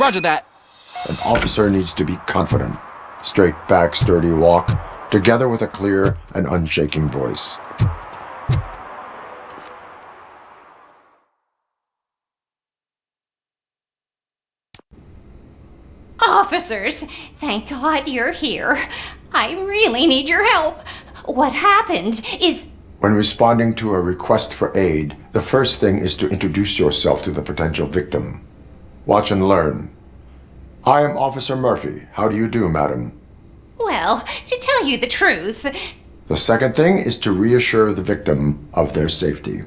Roger that. An officer needs to be confident. Straight back, sturdy walk, together with a clear and unshaking voice. Officers, thank God you're here. I really need your help. What happened is... When responding to a request for aid, the first thing is to introduce yourself to the potential victim. Watch and learn. I am Officer Murphy. How do you do, madam? Well, to tell you the truth... The second thing is to reassure the victim of their safety.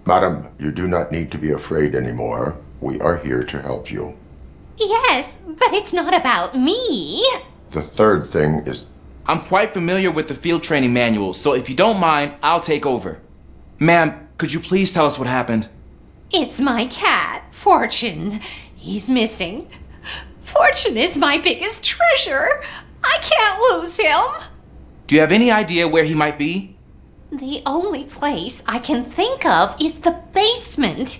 Madam, you do not need to be afraid anymore. We are here to help you. Yes, but it's not about me. The third thing is... I'm quite familiar with the field training manual, so if you don't mind, I'll take over. Ma'am, could you please tell us what happened? It's my cat, Fortune. He's missing. Fortune is my biggest treasure. I can't lose him. Do you have any idea where he might be? The only place I can think of is the basement.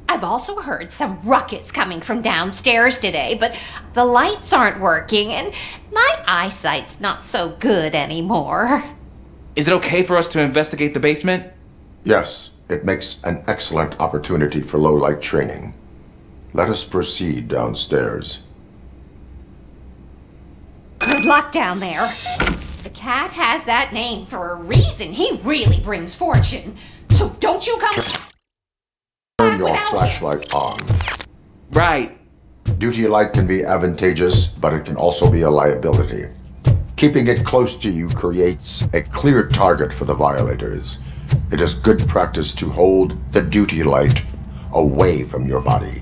I've also heard some ruckus coming from downstairs today, but the lights aren't working and my eyesight's not so good anymore. Is it okay for us to investigate the basement? Yes, it makes an excellent opportunity for low-light training. Let us proceed downstairs. Good luck down there. The cat has that name for a reason. He really brings fortune. So don't you come... Turn your flashlight on. Right. Duty light can be advantageous, but it can also be a liability. Keeping it close to you creates a clear target for the violators. It is good practice to hold the duty light away from your body.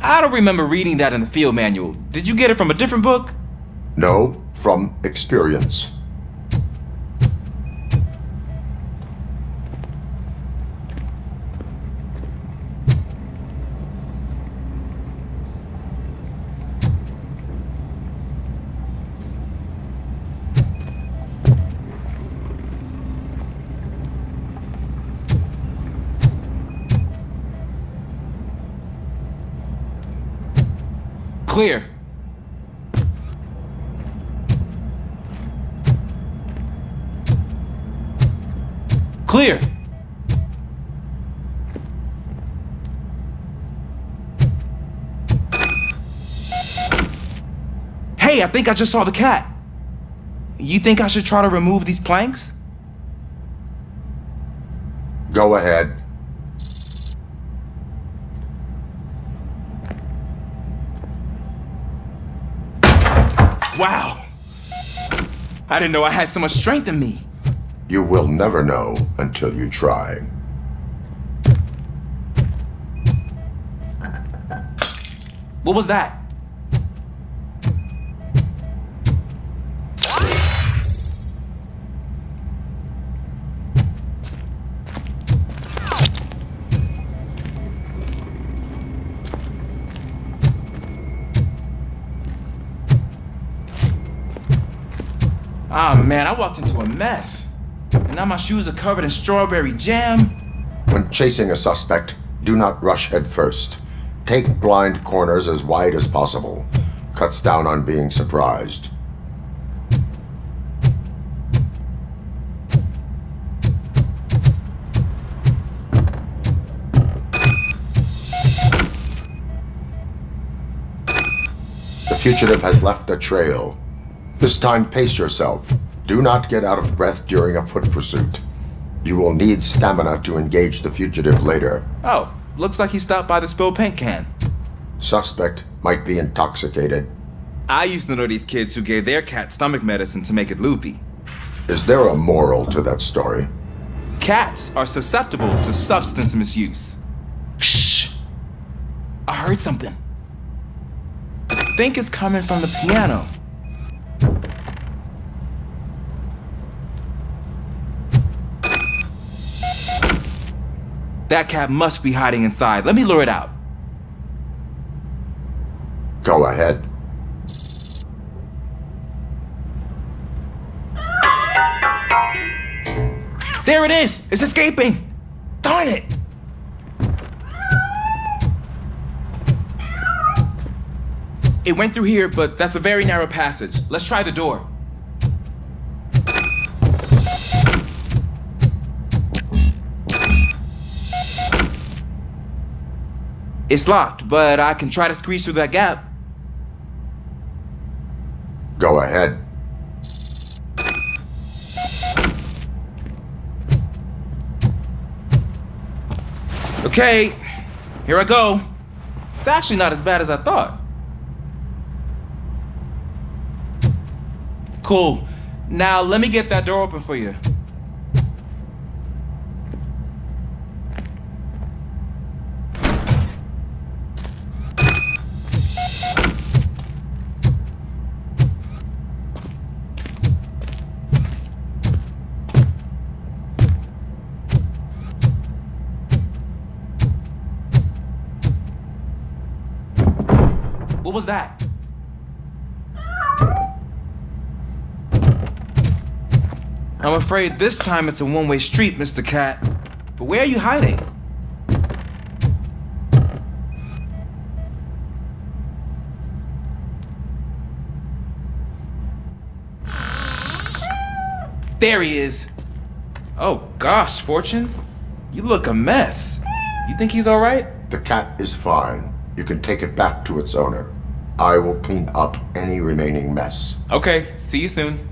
I don't remember reading that in the field manual. Did you get it from a different book? No, from experience. Clear. Clear. Hey, I think I just saw the cat. You think I should try to remove these planks? Go ahead. Wow. I didn't know I had so much strength in me. You will never know until you try. What was that? Ah, man, I walked into a mess. And now my shoes are covered in strawberry jam. When chasing a suspect, do not rush head first. Take blind corners as wide as possible. Cuts down on being surprised. The fugitive has left a trail. This time, pace yourself. Do not get out of breath during a foot pursuit. You will need stamina to engage the fugitive later. Oh, looks like he stopped by the spilled paint can. Suspect might be intoxicated. I used to know these kids who gave their cat stomach medicine to make it loopy. Is there a moral to that story? Cats are susceptible to substance misuse. Shh! I heard something. I think it's coming from the piano. That cat must be hiding inside. Let me lure it out. Go ahead. There it is! It's escaping! Darn it! It went through here, but that's a very narrow passage. Let's try the door. It's locked, but I can try to squeeze through that gap. Go ahead. Okay, here I go. It's actually not as bad as I thought. Cool. Now let me get that door open for you. What was that? I'm afraid this time it's a one-way street, Mr. Cat. But where are you hiding? There he is. Oh gosh, Fortune. You look a mess. You think he's all right? The cat is fine. You can take it back to its owner. I will clean up any remaining mess. Okay, see you soon.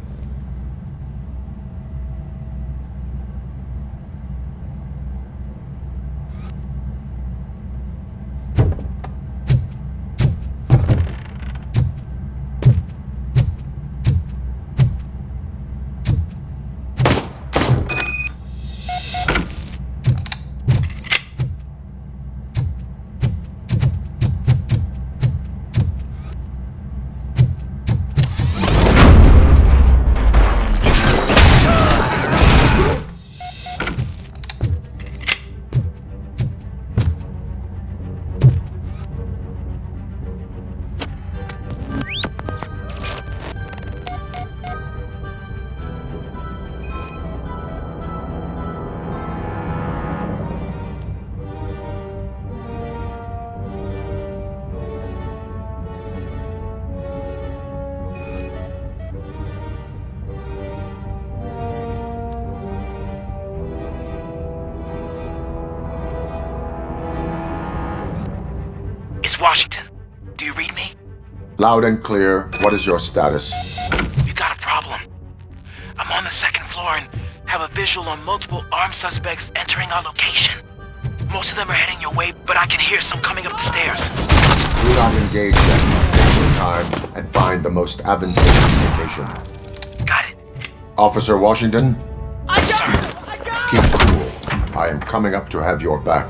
Washington, do you read me? Loud and clear. What is your status? You got a problem. I'm on the second floor and have a visual on multiple armed suspects entering our location. Most of them are heading your way, but I can hear some coming up the stairs. Do not engage them. Take your time and find the most advantageous location. Got it. Officer Washington, Sir, keep cool. I am coming up to have your back.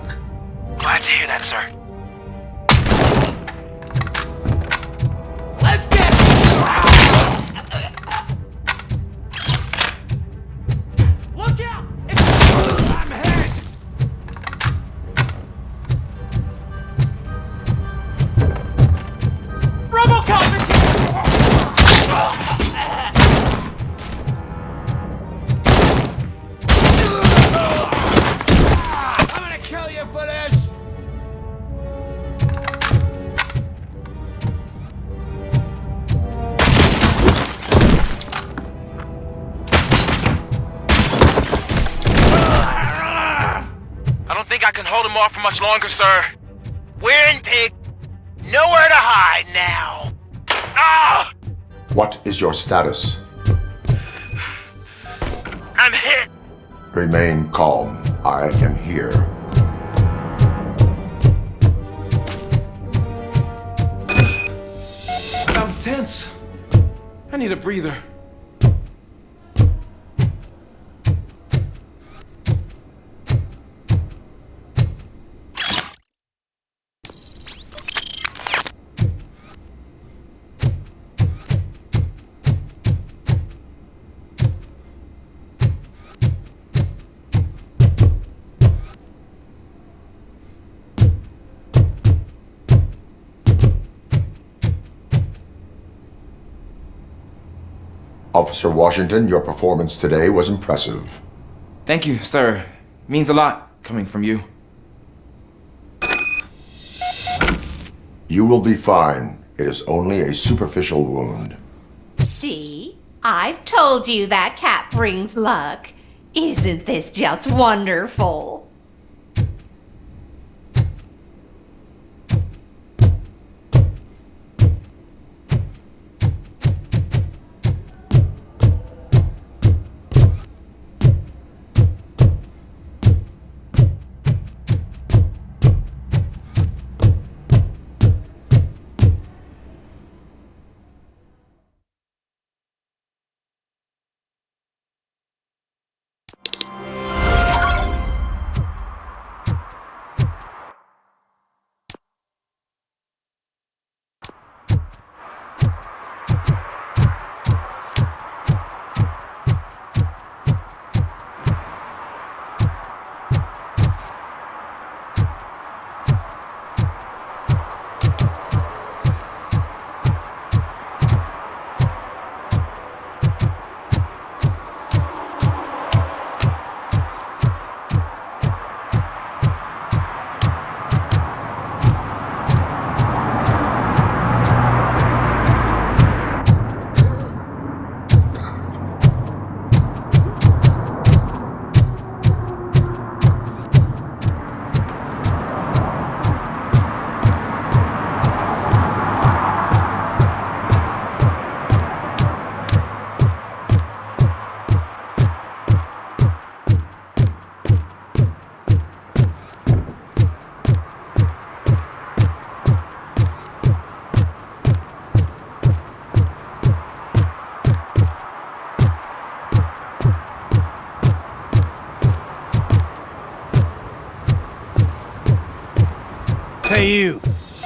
glad to hear that, sir. Let's get Look out! I'm hit! Robocop is I'm gonna kill you for this! I can hold him off for much longer, sir. We're in pig. Nowhere to hide now. Ah! What is your status? I'm hit. Remain calm. I am here. That was tense. I need a breather. Officer Washington, your performance today was impressive. Thank you, sir. Means a lot coming from you. You will be fine. It is only a superficial wound. See? I've told you that cat brings luck. Isn't this just wonderful? Hey you!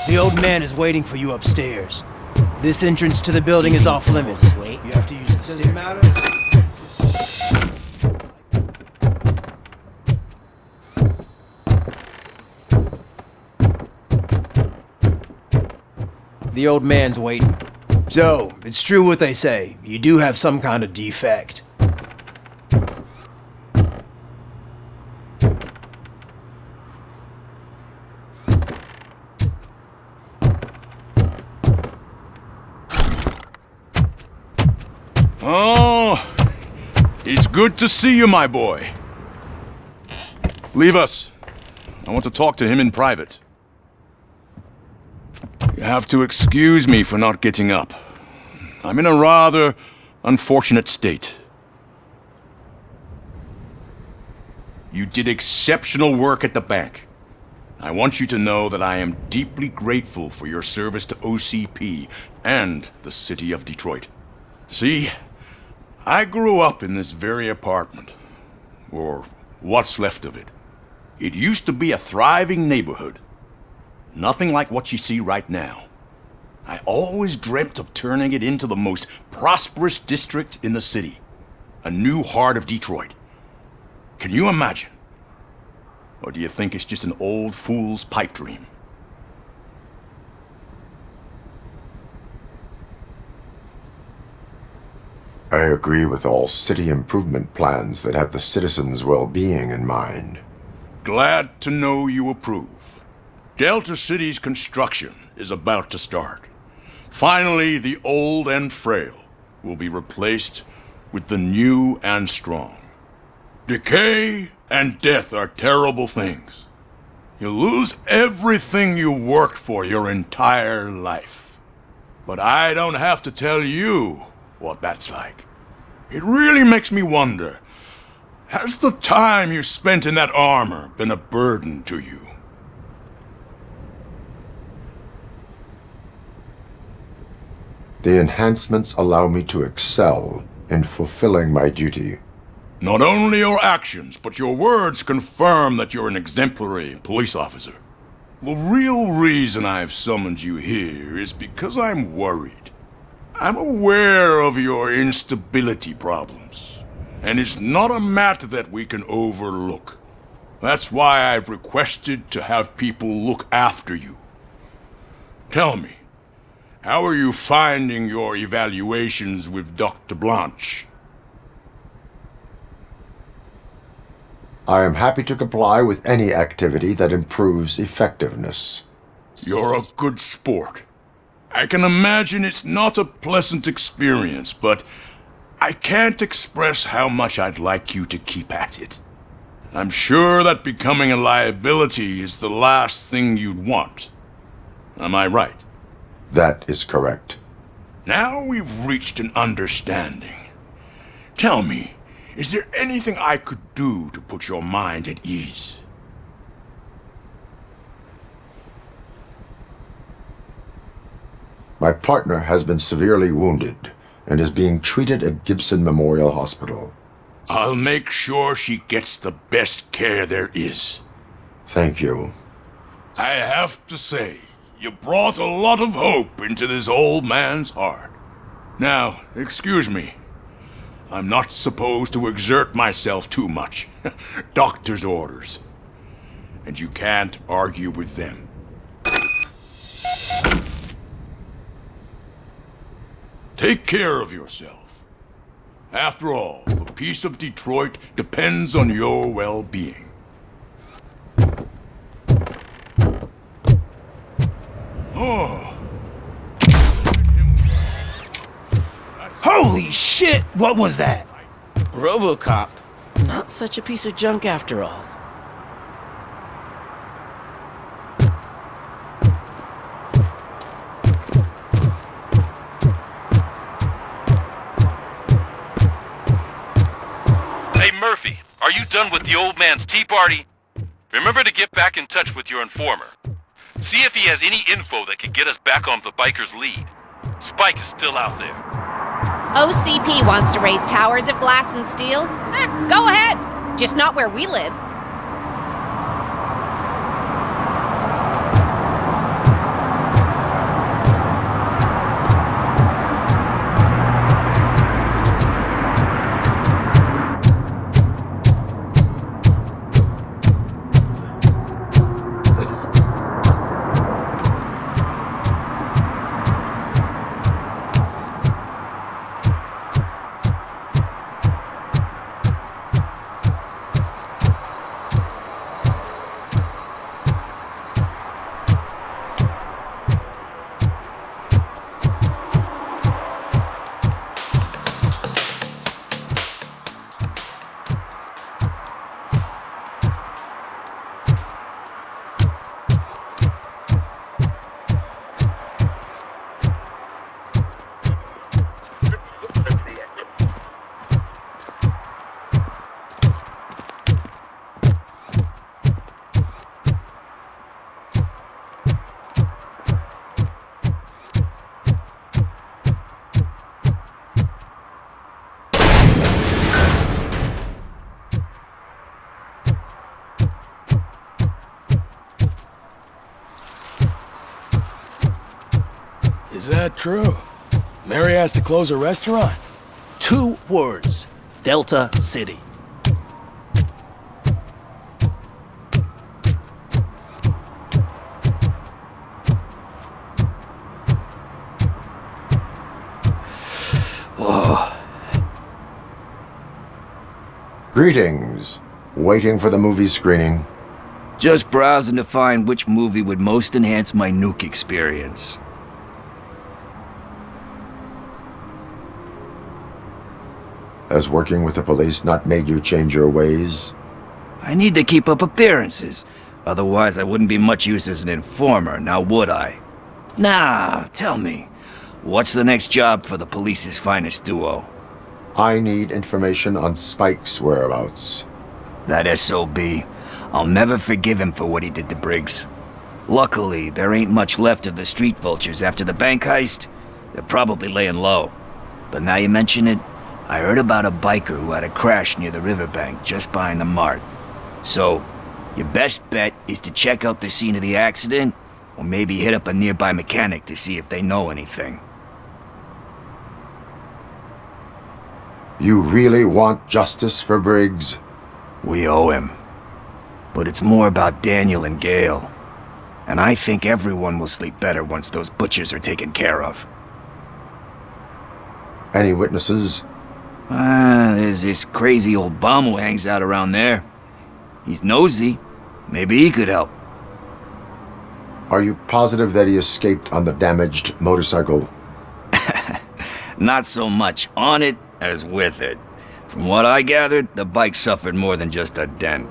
The old man is waiting for you upstairs. This entrance to the building is off limits. Wait, you have to use the stairs. Matter? The old man's waiting. So, it's true what they say. You do have some kind of defect. Oh, it's good to see you, my boy. Leave us. I want to talk to him in private. You have to excuse me for not getting up. I'm in a rather unfortunate state. You did exceptional work at the bank. I want you to know that I am deeply grateful for your service to OCP and the city of Detroit. See, I grew up in this very apartment, or what's left of it. It used to be a thriving neighborhood. Nothing like what you see right now. I always dreamt of turning it into the most prosperous district in the city. A new heart of Detroit. Can you imagine? Or do you think it's just an old fool's pipe dream? I agree with all city improvement plans that have the citizens' well-being in mind. Glad to know you approve. Delta City's construction is about to start. Finally, the old and frail will be replaced with the new and strong. Decay and death are terrible things. You lose everything you worked for your entire life. But I don't have to tell you what that's like. It really makes me wonder, has the time you spent in that armor been a burden to you? The enhancements allow me to excel in fulfilling my duty. Not only your actions, but your words confirm that you're an exemplary police officer. The real reason I've summoned you here is because I'm worried. I'm aware of your instability problems, and it's not a matter that we can overlook. That's why I've requested to have people look after you. Tell me, how are you finding your evaluations with Dr. Blanche? I am happy to comply with any activity that improves effectiveness. You're a good sport. I can imagine it's not a pleasant experience, but I can't express how much I'd like you to keep at it. I'm sure that becoming a liability is the last thing you'd want. Am I right? That is correct. Now we've reached an understanding. Tell me, is there anything I could do to put your mind at ease? My partner has been severely wounded and is being treated at Gibson Memorial Hospital. I'll make sure she gets the best care there is. Thank you. I have to say, you brought a lot of hope into this old man's heart. Now, excuse me. I'm not supposed to exert myself too much. Doctor's orders. And you can't argue with them. Take care of yourself. After all, the peace of Detroit depends on your well-being. Oh. Holy shit! What was that? Robocop. Not such a piece of junk after all. Hey Murphy, are you done with the old man's tea party? Remember to get back in touch with your informer. See if he has any info that could get us back on the biker's lead. Spike is still out there. OCP wants to raise towers of glass and steel. Go ahead. Just not where we live. Is that true? Mary has to close a restaurant? 2 words. Delta City. Greetings. Waiting for the movie screening. Just browsing to find which movie would most enhance my nuke experience. Has working with the police not made you change your ways? I need to keep up appearances. Otherwise, I wouldn't be much use as an informer, now would I? Nah, tell me. What's the next job for the police's finest duo? I need information on Spike's whereabouts. That SOB. I'll never forgive him for what he did to Briggs. Luckily, there ain't much left of the street vultures after the bank heist. They're probably laying low. But now you mention it, I heard about a biker who had a crash near the riverbank just behind the mart. So, your best bet is to check out the scene of the accident, or maybe hit up a nearby mechanic to see if they know anything. You really want justice for Briggs? We owe him. But it's more about Daniel and Gale. And I think everyone will sleep better once those butchers are taken care of. Any witnesses? There's this crazy old bum who hangs out around there. He's nosy. Maybe he could help. Are you positive that he escaped on the damaged motorcycle? Not so much on it as with it. From what I gathered, the bike suffered more than just a dent.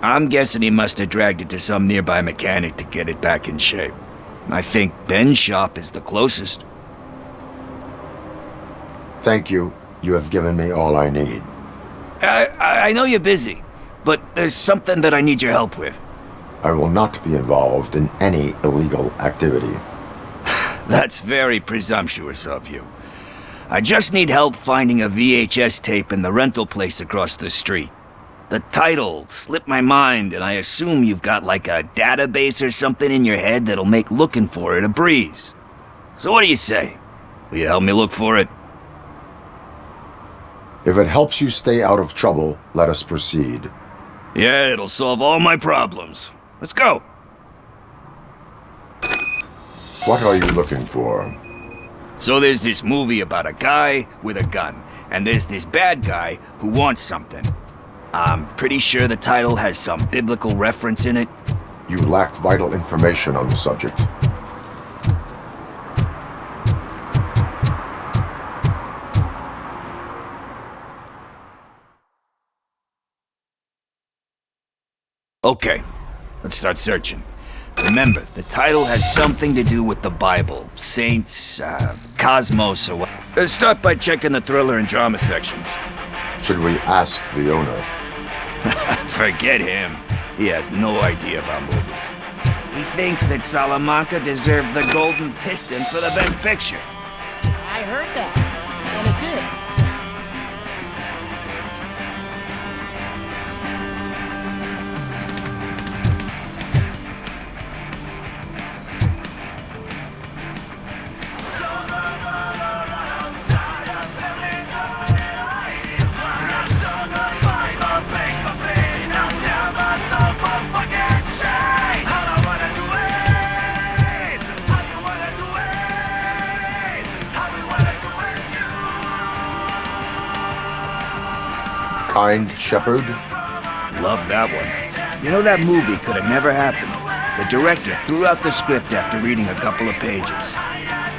I'm guessing he must have dragged it to some nearby mechanic to get it back in shape. I think Ben's shop is the closest. Thank you. You have given me all I need. I know you're busy, but there's something that I need your help with. I will not be involved in any illegal activity. That's very presumptuous of you. I just need help finding a VHS tape in the rental place across the street. The title slipped my mind, and I assume you've got like a database or something in your head that'll make looking for it a breeze. So what do you say? Will you help me look for it? If it helps you stay out of trouble, let us proceed. Yeah, it'll solve all my problems. Let's go. What are you looking for? So there's this movie about a guy with a gun, and there's this bad guy who wants something. I'm pretty sure the title has some biblical reference in it. You lack vital information on the subject. Okay, let's start searching. Remember, the title has something to do with the Bible, saints, cosmos, or what. Let's start by checking the thriller and drama sections. Should we ask the owner? Forget him. He has no idea about movies. He thinks that Salamanca deserved the Golden Piston for the best picture. I heard that, and it did. Kind Shepherd? Love that one. You know, that movie could have never happened. The director threw out the script after reading a couple of pages.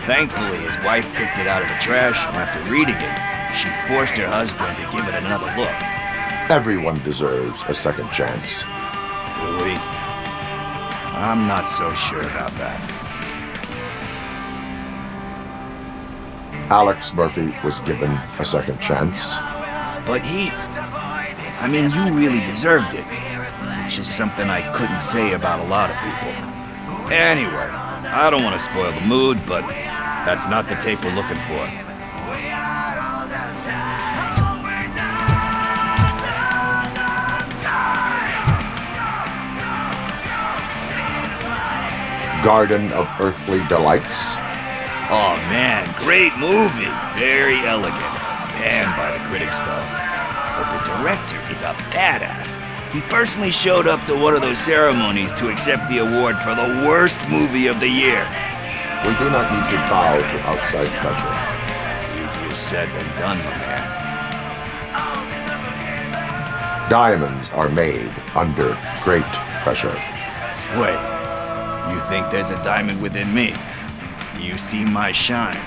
Thankfully, his wife picked it out of the trash, and after reading it, she forced her husband to give it another look. Everyone deserves a second chance. Do we? I'm not so sure about that. Alex Murphy was given a second chance. But I mean, you really deserved it. Which is something I couldn't say about a lot of people. Anyway, I don't want to spoil the mood, but that's not the tape we're looking for. Garden of Earthly Delights. Oh man, great movie. Very elegant. Panned by the critics though. But the director is a badass. He personally showed up to one of those ceremonies to accept the award for the worst movie of the year. We do not need to bow to outside pressure. Easier said than done, my man. Diamonds are made under great pressure. Wait, you think there's a diamond within me? Do you see my shine?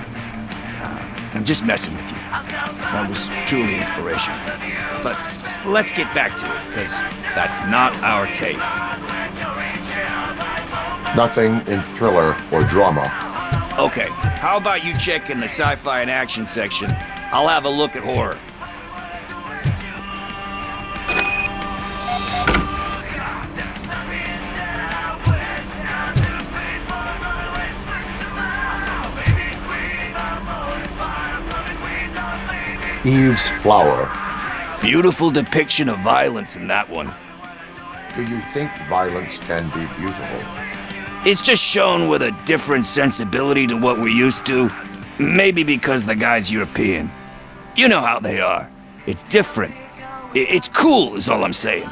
I'm just messing with you. That was truly inspirational. But let's get back to it, because that's not our tape. Nothing in thriller or drama. Okay, how about you check in the sci-fi and action section? I'll have a look at horror. Eve's Flower. Beautiful depiction of violence in that one. Do you think violence can be beautiful? It's just shown with a different sensibility to what we're used to. Maybe because the guy's European. You know how they are. It's different. It's cool is all I'm saying.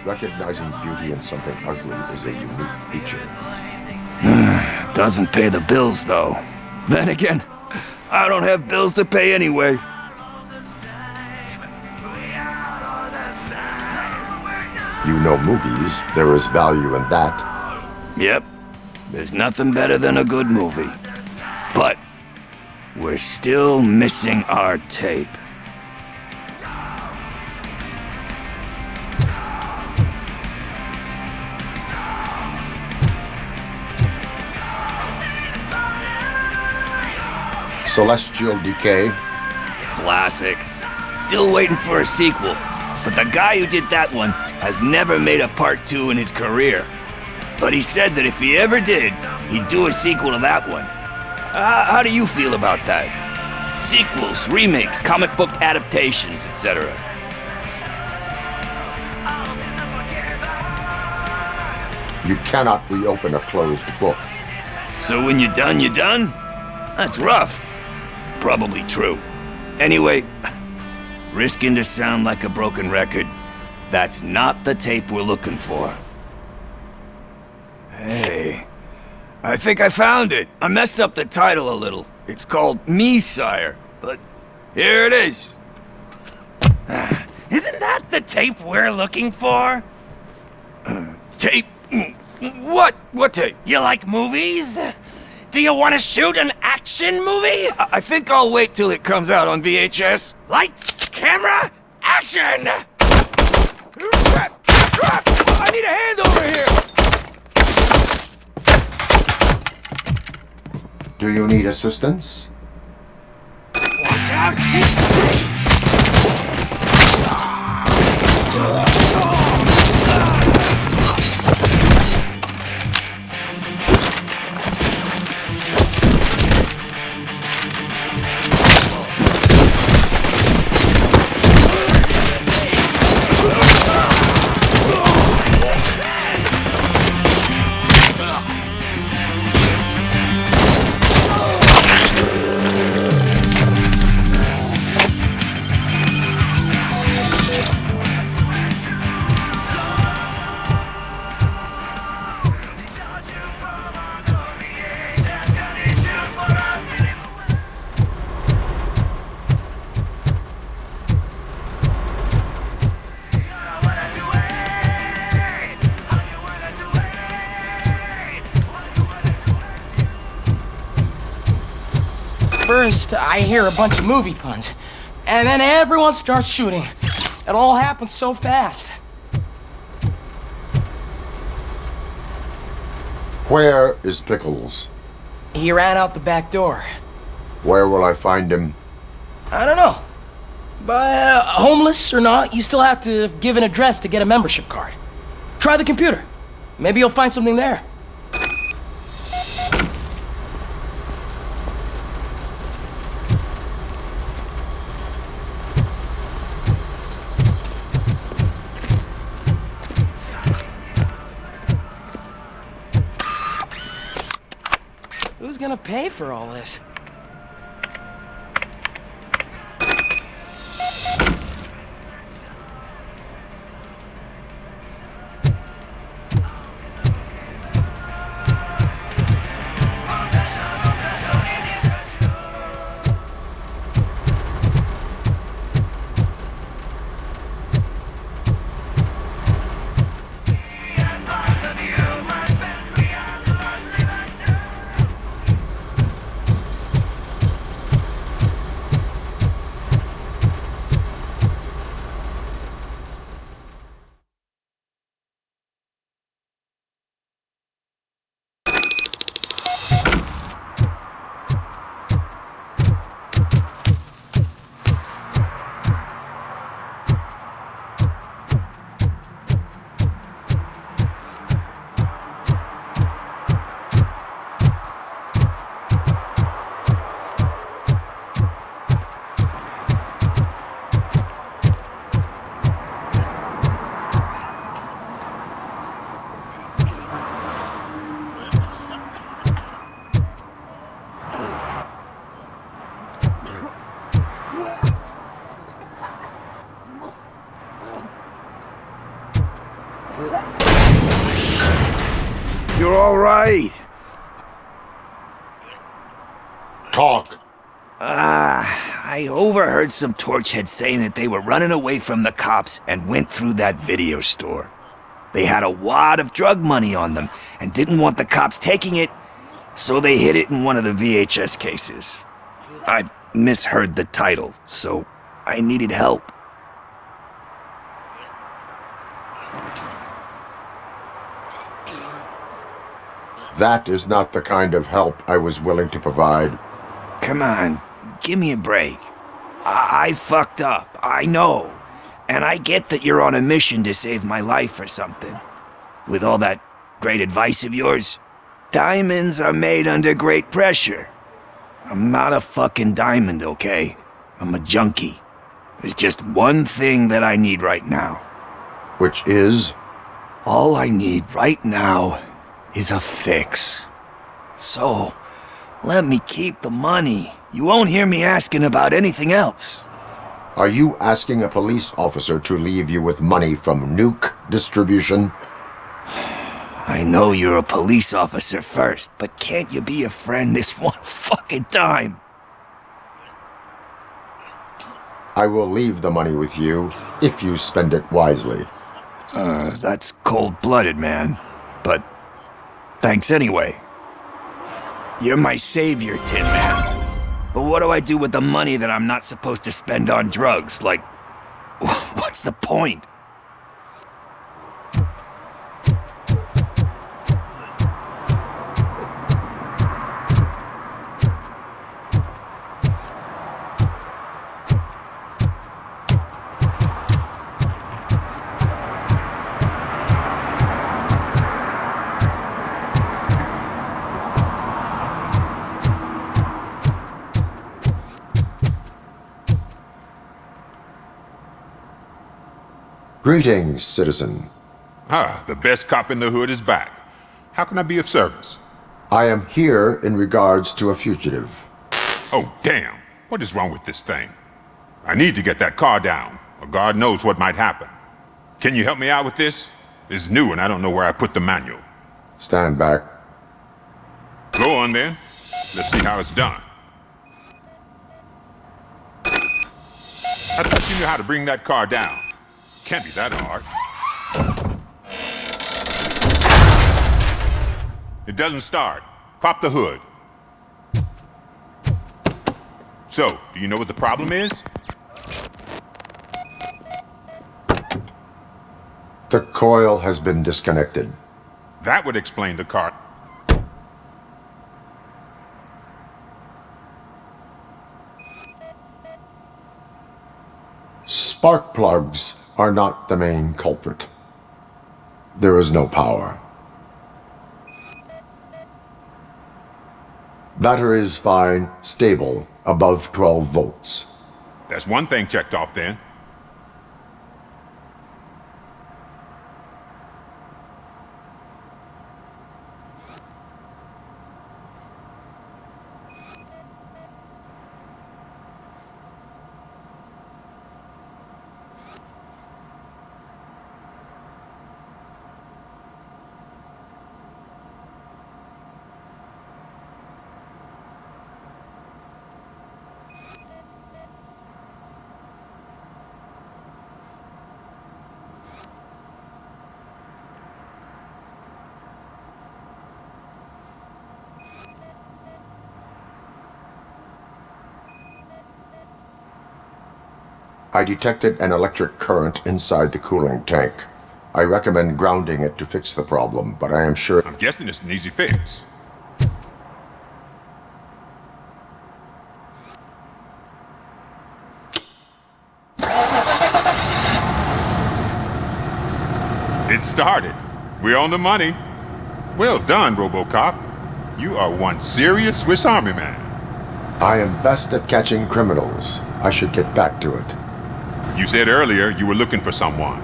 Recognizing beauty in something ugly is a unique feature. Doesn't pay the bills, though. Then again, I don't have bills to pay anyway. You know movies, there is value in that. Yep. There's nothing better than a good movie. But we're still missing our tape. Celestial Decay. Classic. Still waiting for a sequel. But the guy who did that one has never made a part 2 in his career. But he said that if he ever did, he'd do a sequel to that one. How do you feel about that? Sequels, remakes, comic book adaptations, etc. You cannot reopen a closed book. So when you're done, you're done? That's rough. Probably true. Anyway, risking to sound like a broken record, that's not the tape we're looking for. Hey, I think I found it. I messed up the title a little. It's called Me, Sire, but here it is. Isn't that the tape we're looking for? Tape? What? What tape? You like movies? Do you want to shoot an action movie? I think I'll wait till it comes out on VHS. Lights, camera, action! Crap! Crap! I need a hand over here! Do you need assistance? Watch out! First, I hear a bunch of movie puns, and then everyone starts shooting. It all happens so fast. Where is Pickles? He ran out the back door. Where will I find him? I don't know. But homeless or not, you still have to give an address to get a membership card. Try the computer. Maybe you'll find something there. Who's gonna pay for all this? You're all right. Talk. I overheard some torchheads saying that they were running away from the cops and went through that video store. They had a wad of drug money on them and didn't want the cops taking it, so they hid it in one of the VHS cases. I misheard the title, so I needed help. That is not the kind of help I was willing to provide. Come on, give me a break. I fucked up, I know. And I get that you're on a mission to save my life or something. With all that great advice of yours, diamonds are made under great pressure. I'm not a fucking diamond, okay? I'm a junkie. There's just one thing that I need right now. Which is? All I need right now is a fix. So, let me keep the money. You won't hear me asking about anything else. Are you asking a police officer to leave you with money from nuke distribution? I know you're a police officer first, but can't you be a friend this one fucking time? I will leave the money with you if you spend it wisely. That's cold-blooded, man. But thanks anyway. You're my savior, Tin Man. But what do I do with the money that I'm not supposed to spend on drugs? Like, what's the point? Greetings, citizen. Ah, the best cop in the hood is back. How can I be of service? I am here in regards to a fugitive. Oh, damn. What is wrong with this thing? I need to get that car down, or God knows what might happen. Can you help me out with this? It's new and I don't know where I put the manual. Stand back. Go on then. Let's see how it's done. I thought you knew how to bring that car down. Can't be that hard. It doesn't start. Pop the hood. So, do you know what the problem is? The coil has been disconnected. That would explain the car. Spark plugs are not the main culprit. There is no power. Battery is fine, stable, above 12 volts. That's one thing checked off then. I detected an electric current inside the cooling tank. I recommend grounding it to fix the problem, but I am sure... I'm guessing it's an easy fix. It started. We're on the money. Well done, Robocop. You are one serious Swiss Army man. I am best at catching criminals. I should get back to it. You said earlier you were looking for someone.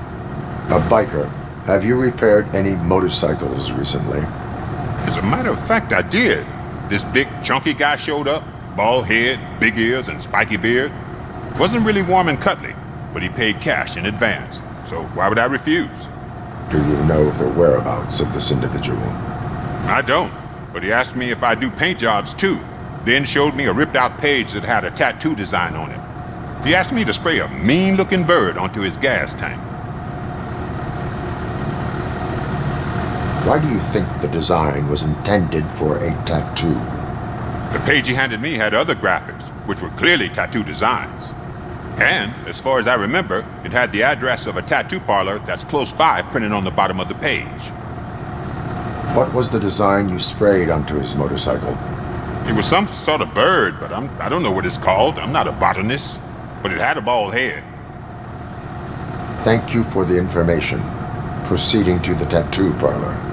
A biker. Have you repaired any motorcycles recently? As a matter of fact, I did. This big, chunky guy showed up. Bald head, big ears, and spiky beard. Wasn't really warm and cuddly, but he paid cash in advance. So why would I refuse? Do you know the whereabouts of this individual? I don't, but he asked me if I do paint jobs too. Then showed me a ripped-out page that had a tattoo design on it. He asked me to spray a mean-looking bird onto his gas tank. Why do you think the design was intended for a tattoo? The page he handed me had other graphics, which were clearly tattoo designs. And, as far as I remember, it had the address of a tattoo parlor that's close by printed on the bottom of the page. What was the design you sprayed onto his motorcycle? It was some sort of bird, but I don't know what it's called. I'm not a botanist. But it had a bald head. Thank you for the information. Proceeding to the tattoo parlor.